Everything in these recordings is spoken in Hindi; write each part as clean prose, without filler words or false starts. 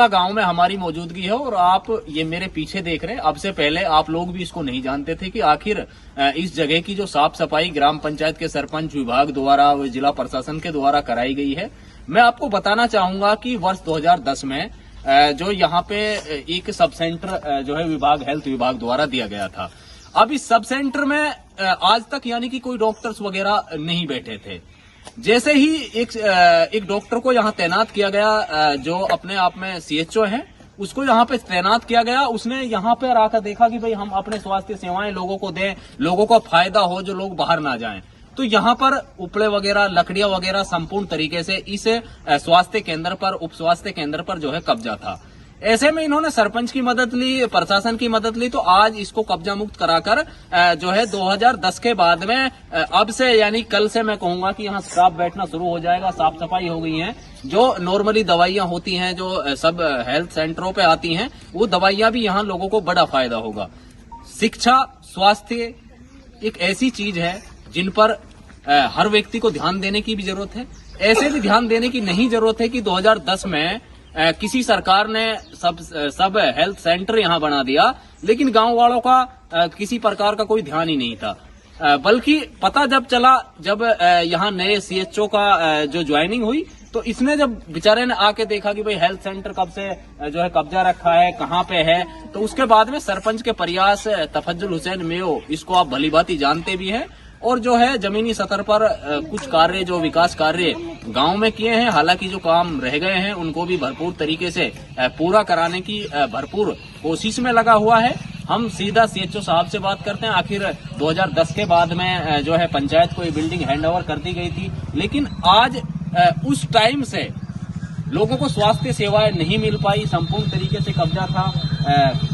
गांव में हमारी मौजूदगी है और आप ये मेरे पीछे देख रहे हैं। अब से पहले आप लोग भी इसको नहीं जानते थे कि आखिर इस जगह की जो साफ सफाई ग्राम पंचायत के सरपंच विभाग द्वारा व जिला प्रशासन के द्वारा कराई गई है। मैं आपको बताना चाहूंगा कि वर्ष 2010 में जो यहाँ पे एक सब सेंटर जो है विभाग हेल्थ विभाग द्वारा दिया गया था। अब इस सब सेंटर में आज तक यानी कि कोई डॉक्टर्स वगैरह नहीं बैठे थे। जैसे ही एक डॉक्टर को यहाँ तैनात किया गया जो अपने आप में सीएचओ है, उसको यहाँ पे तैनात किया गया। उसने यहाँ पे आकर देखा कि भाई हम अपने स्वास्थ्य सेवाएं लोगों को दें, लोगों को फायदा हो, जो लोग बाहर ना जाएं। तो यहाँ पर उपले वगैरह, लकड़ियां वगैरह संपूर्ण तरीके से इस स्वास्थ्य केंद्र पर, उप स्वास्थ्य केंद्र पर जो है कब्जा था। ऐसे में इन्होंने सरपंच की मदद ली, प्रशासन की मदद ली, तो आज इसको कब्जा मुक्त कराकर जो है 2010 के बाद में अब से यानी कल से मैं कहूंगा कि यहाँ स्टाफ बैठना शुरू हो जाएगा। साफ सफाई हो गई है। जो नॉर्मली दवाइयां होती हैं जो सब हेल्थ सेंटरों पे आती हैं, वो दवाइयां भी यहाँ लोगों को बड़ा फायदा होगा। शिक्षा, स्वास्थ्य एक ऐसी चीज है जिन पर हर व्यक्ति को ध्यान देने की भी जरूरत है। ऐसे भी ध्यान देने की नहीं जरूरत है कि 2010 में किसी सरकार ने सब हेल्थ सेंटर यहाँ बना दिया, लेकिन गांव वालों का किसी प्रकार का कोई ध्यान ही नहीं था। बल्कि पता जब चला, जब यहाँ नए सीएचओ का जो ज्वाइनिंग हुई, तो इसने जब बेचारे ने आके देखा कि भाई हेल्थ सेंटर कब से जो है कब्जा रखा है, कहाँ पे है, तो उसके बाद में सरपंच के प्रयास, तफज्जुल हुसैन मेयो, इसको आप भलीभांति जानते भी हैं, और जो है जमीनी स्तर पर कुछ कार्य, जो विकास कार्य गांव में किए हैं, हालांकि जो काम रह गए हैं उनको भी भरपूर तरीके से पूरा कराने की भरपूर कोशिश में लगा हुआ है। हम सीधा सीएचओ साहब से बात करते हैं। आखिर 2010 के बाद में जो है पंचायत को ये बिल्डिंग हैंडओवर कर दी गई थी, लेकिन आज उस टाइम से लोगों को स्वास्थ्य सेवाएं नहीं मिल पाई, संपूर्ण तरीके से कब्जा था।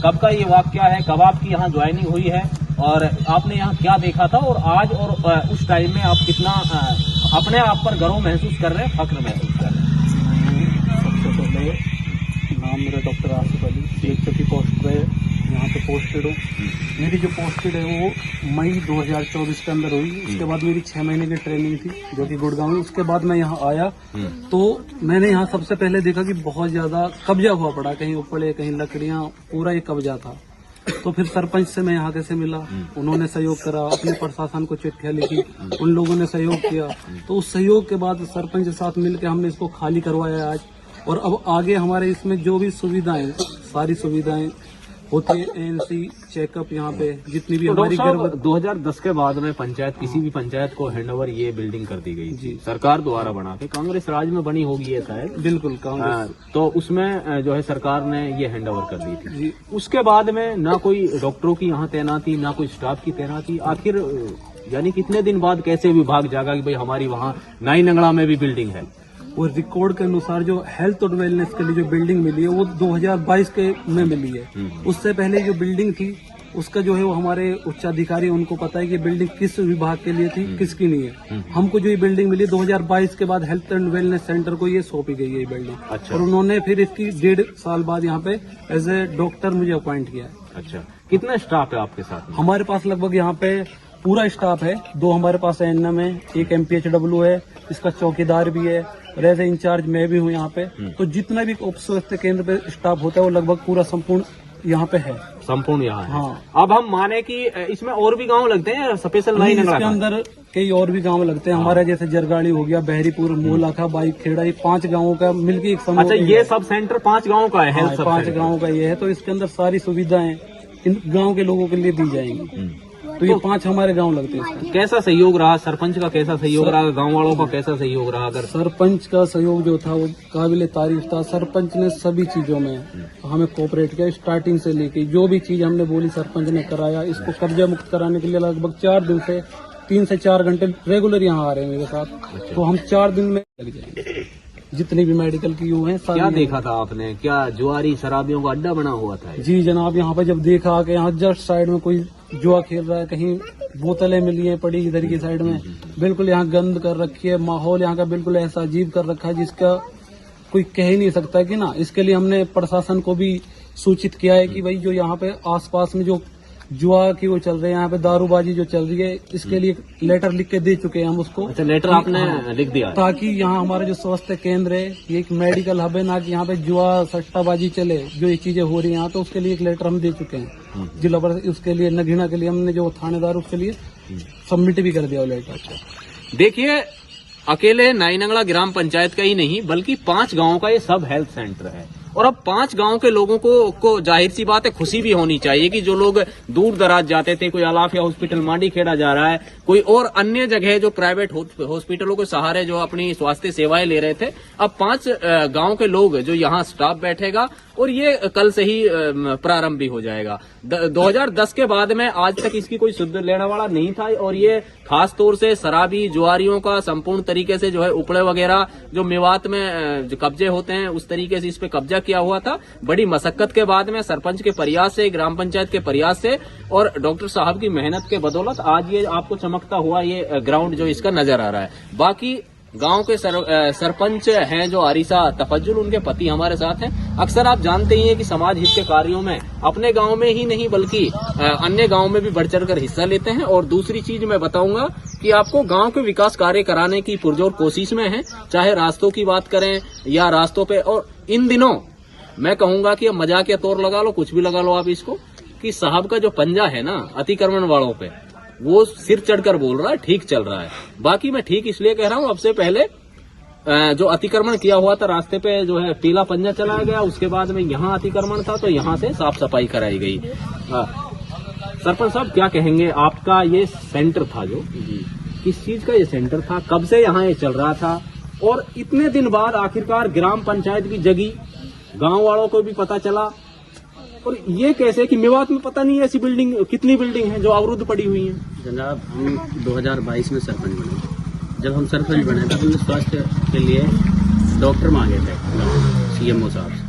कब का ये वाकया है, कब आपकी यहाँ ज्वाइनिंग हुई है और आपने यहाँ क्या देखा था, और आज और उस टाइम में आप कितना अपने आप पर गर्व महसूस कर रहे हैं, फख्र महसूस कर रहे हैं? सबसे पहले नाम मेरा डॉक्टर आसिफ अली, सीएचओ की पोस्ट पे यहाँ पे पोस्टेड हूँ। मेरी जो पोस्टेड है वो मई 2024 के अंदर हुई। उसके बाद मेरी 6 महीने की ट्रेनिंग थी जो कि गुड़गांव में। उसके बाद मैं यहाँ आया तो मैंने यहाँ सबसे पहले देखा कि बहुत ज्यादा कब्जा हुआ पड़ा, कहीं उपड़े, कहीं लकड़ियाँ, पूरा ये कब्जा था। तो फिर सरपंच से मैं यहाँ कैसे मिला, उन्होंने सहयोग करा, अपने प्रशासन को चिट्ठियां लिखी, उन लोगों ने सहयोग किया। तो उस सहयोग के बाद सरपंच के साथ मिलकर हमने इसको खाली करवाया आज। और अब आगे हमारे इसमें जो भी सुविधाएं, सारी सुविधाएं होती है, एएनसी चेकअप, यहाँ पे जितनी भी हमारी 2010 के बाद में पंचायत, किसी भी पंचायत को हैंडओवर ये बिल्डिंग कर दी गई जी, सरकार द्वारा बना के। कांग्रेस राज में बनी होगी ये शायद। बिल्कुल कांग्रेस। तो उसमें जो है सरकार ने ये हैंडओवर कर दी थी जी। उसके बाद में ना कोई डॉक्टरों की यहाँ तैनाती, ना कोई स्टाफ की तैनाती। आखिर यानी कितने दिन बाद कैसे विभाग जागा कि भाई हमारी वहाँ नाई नंगड़ा में भी बिल्डिंग है? और रिकॉर्ड के अनुसार जो हेल्थ और वेलनेस के लिए जो बिल्डिंग मिली है वो 2022 के में मिली है। उससे पहले जो बिल्डिंग थी उसका जो है वो हमारे उच्चाधिकारी, उनको पता है कि बिल्डिंग किस विभाग के लिए थी, किसकी नहीं है। हमको जो ये बिल्डिंग मिली 2022 के बाद हेल्थ एंड वेलनेस सेंटर को ये सौंपी गई है ये बिल्डिंग। अच्छा। और उन्होंने फिर इसकी 1.5 साल बाद यहाँ पे एज ए डॉक्टर मुझे अपॉइंट किया है। अच्छा, कितना स्टाफ है आपके साथ? हमारे पास लगभग यहाँ पे पूरा स्टाफ है। 2 हमारे पास एएनएम है, 1 MPHW है, इसका चौकीदार भी है, और एज ए इंचार्ज मैं भी हूँ यहाँ पे। तो जितना भी उप स्वास्थ्य केंद्र पे स्टाफ होता है वो लगभग पूरा संपूर्ण यहाँ पे है। संपूर्ण यहाँ है। हाँ। अब हम माने कि इसमें और भी गांव लगते हैं स्पेशल लाइन? इसके अंदर कई और भी गांव लगते हैं हमारे, जैसे जरगाड़ी हो गया, बहरीपुर, मोलाखा, बाइक खेड़ा, ये 5 गांवों का मिलकर एक समूह। अच्छा, ये सब सेंटर 5 गाँव का है? 5 गाँव का ये है। तो इसके अंदर सारी सुविधाएं इन गाँव के लोगों के लिए दी जाएंगी। तो ये 5 हमारे गांव लगते हैं। कैसा सहयोग रहा सरपंच का, कैसा सहयोग रहा गांव वालों का, कैसा सहयोग रहा? अगर सरपंच का सहयोग जो था वो काबिले तारीफ था। सरपंच ने सभी चीजों में हमें कोऑपरेट किया, स्टार्टिंग से लेके जो भी चीज हमने बोली सरपंच ने कराया। इसको कब्जा मुक्त कराने के लिए लगभग 4 दिन से 3 से 4 घंटे रेगुलर यहाँ आ रहे हैं मेरे साथ। तो हम 4 दिन में लग जाएंगे। जितनी भी मेडिकल की वो है। क्या देखा था आपने? क्या जुआरी शराबियों का अड्डा बना हुआ था? जी जनाब, यहाँ पे जब देखा कि यहाँ जस्ट साइड में कोई जुआ खेल रहा है, कहीं बोतलें मिली हैं पड़ी इधर की साइड में, बिल्कुल यहाँ गंद कर रखी है। माहौल यहाँ का बिल्कुल ऐसा अजीब कर रखा है जिसका कोई कह ही नहीं सकता कि ना। इसके लिए हमने प्रशासन को भी सूचित किया है कि भाई जो यहाँ पे आसपास में जो जुआ की वो चल रही है यहाँ पे, दारूबाजी जो चल रही है, इसके लिए लेटर लिख के दे चुके हैं हम उसको। अच्छा, लेटर आपने लिख दिया है? ताकि यहाँ हमारा जो स्वास्थ्य केंद्र है, ये एक मेडिकल हब है, ना कि यहाँ पे जुआ सट्टाबाजी चले, जो ये चीजें हो रही है यहाँ, तो उसके लिए एक लेटर हम दे चुके हैं जिला परिषद, उसके लिए नगीना के लिए हमने जो थानेदार उसके लिए सबमिट भी कर दिया वो लेटर। देखिए, अकेले नाईनंगला ग्राम पंचायत का ही नहीं बल्कि 5 गांवों का ये सब हेल्थ सेंटर है। और अब 5 गांव के लोगों को जाहिर सी बात है खुशी भी होनी चाहिए कि जो लोग दूर दराज जाते थे, कोई अलाफिया हॉस्पिटल मांडी खेड़ा जा रहा है, कोई और अन्य जगह जो प्राइवेट हॉस्पिटलों के सहारे जो अपनी स्वास्थ्य सेवाएं ले रहे थे, अब 5 गांव के लोग जो यहाँ स्टाफ बैठेगा और ये कल से ही प्रारंभ भी हो जाएगा। 2010 के बाद में आज तक इसकी कोई सुध लेने वाला नहीं था और ये खास तौर से शराबी जुआरियों का संपूर्ण तरीके से जो है उपड़े वगैरह जो मेवात में जो कब्जे होते हैं उस तरीके से इस पे कब्जा किया हुआ था। बड़ी मशक्कत के बाद में सरपंच के प्रयास से, ग्राम पंचायत के प्रयास से और डॉक्टर साहब की मेहनत के बदौलत आज ये आपको चमकता हुआ ये ग्राउंड जो इसका नजर आ रहा है। बाकी गांव के सरपंच हैं जो आरिसा तफज्जुल, उनके पति हमारे साथ हैं। अक्सर आप जानते ही हैं कि समाज हित के कार्यों में अपने गांव में ही नहीं बल्कि अन्य गांव में भी बढ़ चढ़कर हिस्सा लेते हैं। और दूसरी चीज मैं बताऊंगा कि आपको गांव के विकास कार्य कराने की पुरजोर कोशिश में है, चाहे रास्तों की बात करें या रास्तों पे। और इन दिनों मैं कहूंगा कि अब मजाक या तौर लगा लो, कुछ भी लगा लो आप इसको, कि साहब का जो पंजा है ना अतिक्रमण वालों पे, वो सिर चढ़कर बोल रहा है, ठीक चल रहा है। बाकी मैं ठीक इसलिए कह रहा हूं, अब से पहले जो अतिक्रमण किया हुआ था रास्ते पे जो है पीला पंजा चलाया गया, उसके बाद में यहाँ अतिक्रमण था तो यहाँ से साफ सफाई कराई गई। सरपंच साहब क्या कहेंगे, आपका ये सेंटर था जो, किस चीज का ये सेंटर था, कब से यहाँ ये चल रहा था और इतने दिन बाद आखिरकार ग्राम पंचायत की जगी, गांव वालों को भी पता चला, और ये कैसे कि मेवात में पता नहीं ऐसी बिल्डिंग, कितनी बिल्डिंग है जो अवरुद्ध पड़ी हुई है? जनाब, हम 2022 में सरपंच बने। जब हम सरपंच बने तब हमने स्वास्थ्य के लिए डॉक्टर मांगे थे सीएमओ साहब से।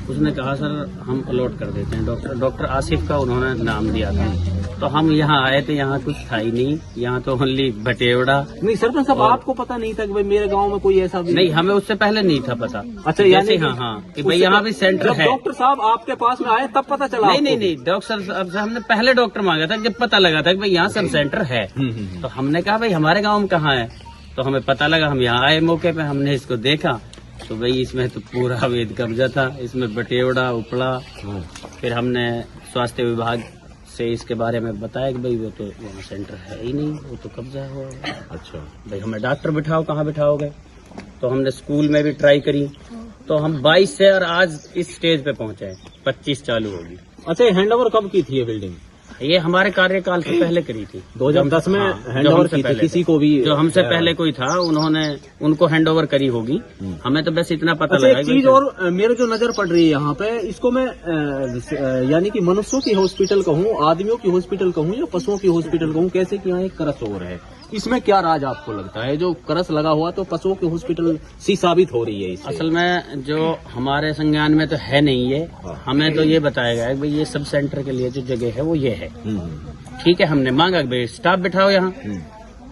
उसने कहा सर हम अलॉट कर देते हैं। डॉक्टर आसिफ का उन्होंने नाम दिया था। तो हम यहाँ आए थे, यहाँ कुछ था ही नहीं, यहाँ तो ओनली भटेवड़ा। नहीं सरपंच साहब, आपको पता नहीं था कि भाई मेरे गांव में कोई ऐसा भी नहीं, हमें उससे पहले नहीं था पता। अच्छा, यानी हाँ कि भाई यहाँ भी सेंटर है। डॉक्टर साहब आपके पास में आए तब पता चला? नहीं, डॉक्टर साहब से हमने पहले डॉक्टर मांगा था जब पता लगा था कि भाई यहाँ सब सेंटर है। तो हमने कहा भाई हमारे गाँव में कहाँ है, तो हमें पता लगा, हम यहाँ आए मौके पे, हमने इसको देखा तो भाई इसमें तो पूरा अवैध कब्जा था, इसमें बटेवड़ा उपड़ा। फिर हमने स्वास्थ्य विभाग से इसके बारे में बताया कि भाई वो तो वहाँ सेंटर है ही नहीं, वो तो कब्जा हुआ। अच्छा भाई हमें डॉक्टर बिठाओ, कहाँ बिठाओगे? तो हमने स्कूल में भी ट्राई करी, तो हम 22 से और आज इस स्टेज पे पहुंचे, 25 चालू होगी। अच्छा, हैंडओवर कब की थी ये बिल्डिंग? ये हमारे कार्यकाल से पहले करी थी, 2010 में हैंडओवर की थी किसी को भी? जो हमसे पहले कोई था उन्होंने उनको हैंडओवर करी होगी। हमें तो बस इतना पता लगा। एक चीज और मेरे जो नजर पड़ रही है यहाँ पे, इसको मैं यानी कि मनुष्यों की हॉस्पिटल कहूँ, आदमियों की हॉस्पिटल कहूँ या पशुओं की हॉस्पिटल कहूँ, कैसे कि यहाँ एक करस और है, इसमें क्या राज आपको लगता है? जो करस लगा हुआ तो पशुओं की हॉस्पिटल सी साबित हो रही है इससे। असल में जो हमारे संज्ञान में तो है नहीं ये, हमें तो ये बताया गया है भाई ये सब सेंटर के लिए जो जगह है वो ये है। ठीक है, हमने मांगा कि भाई स्टाफ बिठाओ यहाँ।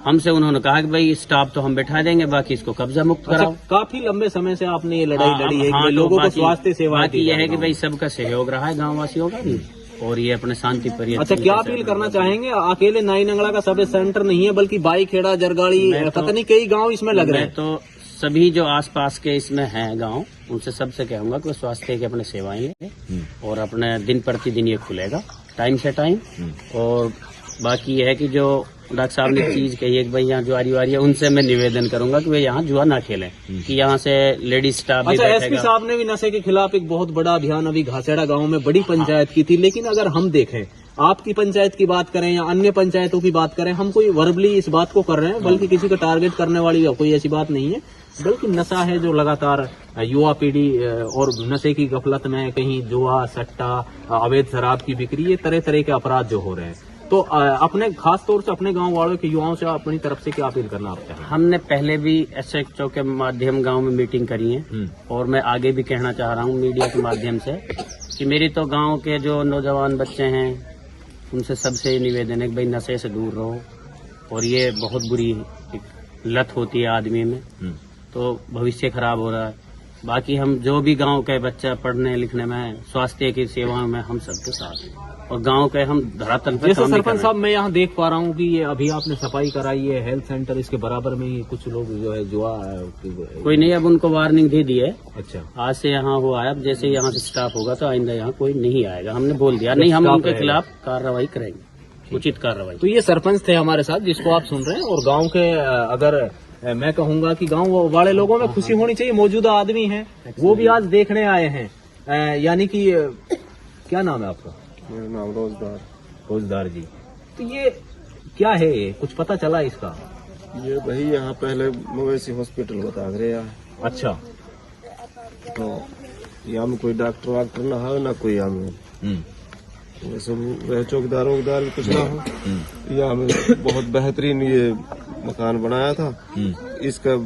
हमसे उन्होंने कहा कि भाई स्टाफ तो हम बिठा देंगे, बाकी इसको कब्जा मुक्त कराओ। काफी लंबे समय से आपने ये लड़ाई लड़ी है कि लोगों को स्वास्थ्य सेवा। बाकी यह है कि भाई सबका सहयोग रहा है गाँव वासियों का भी, और ये अपने शांति परियत। अच्छा, क्या अपील करना चाहेंगे? अकेले नाईनंगला का सब सेंटर नहीं है बल्कि बाईखेड़ा, जरगाड़ी, पता नहीं कई गांव इसमें लग रहे हैं। तो सभी जो आसपास के इसमें हैं गांव, उनसे सबसे कहूंगा कि वो स्वास्थ्य की अपने सेवाएं लें और अपने दिन प्रतिदिन ये खुलेगा टाइम से टाइम। और बाकी यह है कि जो डॉक्टर साहब ने चीज कही है कि भाई यहाँ जुआरी वारी है, उनसे मैं निवेदन करूंगा कि वे यहाँ जुआ ना खेलें, कि यहाँ से लेडीज स्टाफ भी बैठेगा। एसपी साहब ने भी नशे के खिलाफ एक बहुत बड़ा अभियान अभी घासेड़ा गांव में बड़ी पंचायत की थी, लेकिन अगर हम देखें, आपकी पंचायत की बात करें या अन्य पंचायतों की बात करें, हम कोई वर्बली इस बात को कर रहे हैं, बल्कि किसी को टारगेट करने वाली कोई ऐसी बात नहीं है, बल्कि नशा है जो लगातार युवा पीढ़ी और नशे की गफलत में कहीं जुआ, सट्टा, अवैध शराब की बिक्री, ये तरह तरह के अपराध जो हो रहे हैं। तो अपने खास तौर से अपने गांव वालों के युवाओं से अपनी तरफ से क्या अपील करना आप चाहेंगे? हमने पहले भी एसएचओ के माध्यम गांव में मीटिंग करी है और मैं आगे भी कहना चाह रहा हूं मीडिया के माध्यम से कि मेरी तो गांव के जो नौजवान बच्चे हैं उनसे सबसे निवेदन है कि भाई नशे से दूर रहो, और ये बहुत बुरी लत होती है आदमी में, तो भविष्य खराब हो रहा है। बाकी हम जो भी गांव के बच्चा पढ़ने लिखने में, स्वास्थ्य की सेवाओं में हम सबके साथ हैं और गांव के हम धरातल पे जैसे काम नहीं कर सरपंच रहे साहब मैं यहाँ देख पा रहा हूँ कि ये अभी आपने सफाई कराई है हेल्थ सेंटर, इसके बराबर में ही कुछ लोग जो है जुआ कोई नहीं। अब उनको वार्निंग दे दी है, अच्छा आज से यहाँ वो आया। अब जैसे यहाँ से स्टाफ होगा तो आइंदा यहाँ कोई नहीं आएगा, हमने बोल दिया। नहीं, हम स्टाफ उनके रहेगा। खिलाफ कार्रवाई करेंगे, उचित कार्रवाई। तो ये सरपंच थे हमारे साथ जिसको आप सुन रहे हैं, और गांव के अगर मैं कहूंगा कि गांव वाले लोगों में खुशी होनी चाहिए। मौजूदा आदमी हैं वो भी आज देखने आए हैं, यानी कि क्या नाम है आपका? मेरा नाम रोजदार जी। तो ये क्या है, ये कुछ पता चला इसका? ये भाई यहाँ पहले मवेशी हॉस्पिटल बता रहे हैं। अच्छा। तो यहाँ में कोई डॉक्टर वाक्टर ना हो ना कोई यहाँ में वैसे चौकीदार वोकदार भी कुछ ना हो। यहाँ में बहुत बेहतरीन ये मकान बनाया था। इसका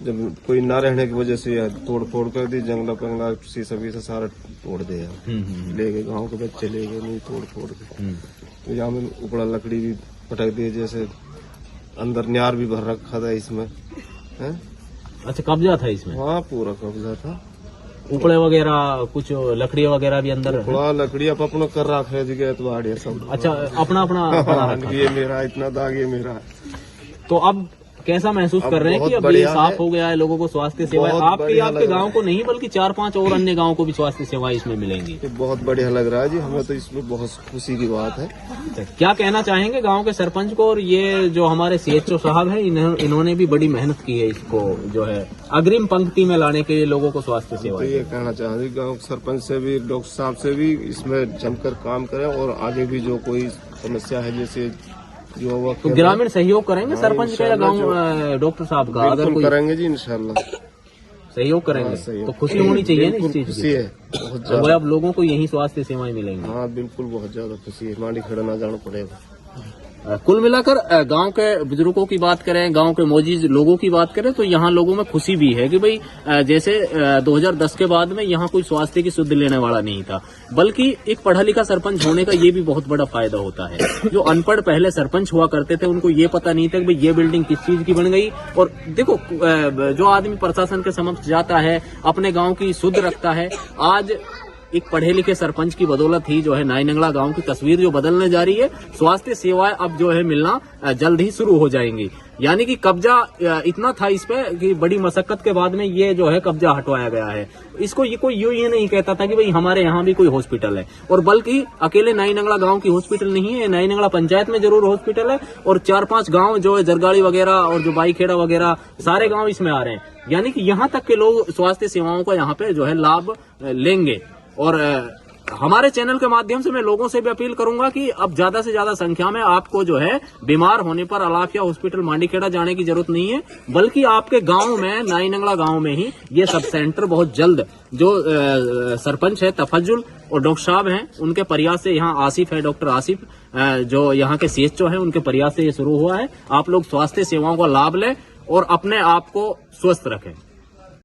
जब कोई ना रहने की वजह से तोड़ फोड़ कर दी, जंगला पंगला शीशा वीसा सारा तोड़ दिया, ले गए गांव के बच्चे ले गए, नहीं तोड़ फोड़ के। तो यहाँ में उपड़ा लकड़ी भी पटक दी, जैसे अंदर न्यार भी भर रखा था इसमें है? अच्छा, कब्जा था इसमें? हाँ, पूरा कब्जा था। उपड़े वगैरह कुछ लकड़ी वगैरह भी अंदर है? थोड़ा लकड़ी अब अपना कर रखा है जगह तो सब। अच्छा, अपना अपना पड़ा रखा। ये मेरा इतना दाग, ये मेरा। तो अब कैसा महसूस कर रहे हैं कि अब ये साफ हो गया है, लोगों को स्वास्थ्य सेवाएं आपके गांव को नहीं बल्कि 4-5 और अन्य गांवों को भी स्वास्थ्य सेवाएं इसमें मिलेंगी? ये बहुत बढ़िया लग रहा है जी, हमें तो इसमें बहुत खुशी की बात है। क्या कहना चाहेंगे गांव के सरपंच को? और ये जो हमारे CHO साहब है, इन्होंने भी बड़ी मेहनत की है इसको जो है अग्रिम पंक्ति में लाने के लिए लोगों को स्वास्थ्य तो सेवाएं। ये कहना चाहेंगे गांव के सरपंच से भी, डॉक्टर साहब से भी इसमें जमकर काम करें, और आगे भी जो कोई समस्या है जैसे जो तो ग्रामीण सहयोग करेंगे सरपंच का या गाँव डॉक्टर साहब का? अगर कोई करेंगे जी इंशाल्लाह सहयोग करेंगे तो खुशी होनी चाहिए ना इस चीज खुशी की। है बहुत तो ज्यादा। अब लोगों को यही स्वास्थ्य सेवाएं मिलेंगी। हाँ बिल्कुल, बहुत ज्यादा खुशी है। मांडी खड़ा ना जाना पड़ेगा। कुल मिलाकर गांव के बुजुर्गों की बात करें, गांव के मौजूद लोगों की बात करें तो यहाँ लोगों में खुशी भी है कि भाई जैसे 2010 के बाद में यहाँ कोई स्वास्थ्य की सुध लेने वाला नहीं था, बल्कि एक पढ़ा लिखा सरपंच होने का ये भी बहुत बड़ा फायदा होता है। जो अनपढ़ पहले सरपंच हुआ करते थे उनको ये पता नहीं था कि भाई ये बिल्डिंग किस चीज की बन गई। और देखो, जो आदमी प्रशासन के समक्ष जाता है, अपने गाँव की सुध रखता है, आज एक पढ़े लिखे सरपंच की बदौलत ही जो है नाई नंगला गांव की तस्वीर जो बदलने जा रही है। स्वास्थ्य सेवाएं अब जो है मिलना जल्द ही शुरू हो जाएंगी। यानी कि कब्जा इतना था इस पे कि बड़ी मशक्कत के बाद में ये जो है कब्जा हटवाया गया है। इसको ये कोई यूं ये नहीं कहता था कि भाई हमारे यहाँ भी कोई हॉस्पिटल है, और बल्कि अकेले नाई नंगला गांव की हॉस्पिटल नहीं है, नाई नंगला पंचायत में जरूर हॉस्पिटल है, और 4-5 गांव जो है जरगाड़ी वगैरह और जो बाईखेड़ा वगैरह सारे गांव इसमें आ रहे हैं। यानी कि यहाँ तक के लोग स्वास्थ्य सेवाओं का यहाँ पे जो है लाभ लेंगे। और हमारे चैनल के माध्यम से मैं लोगों से भी अपील करूंगा कि अब ज्यादा से ज्यादा संख्या में आपको जो है बीमार होने पर अलाफिया हॉस्पिटल मांडीखेड़ा जाने की जरूरत नहीं है, बल्कि आपके गांव में, नाई नंगला गांव में ही ये सब सेंटर बहुत जल्द, जो सरपंच है तफज्जुल और डॉक्टर साहब हैं उनके प्रयास से, यहाँ आसिफ है, डॉक्टर आसिफ जो यहाँ के CHO है, उनके प्रयास से ये शुरू हुआ है। आप लोग स्वास्थ्य सेवाओं का लाभ लें और अपने आप को स्वस्थ रखें।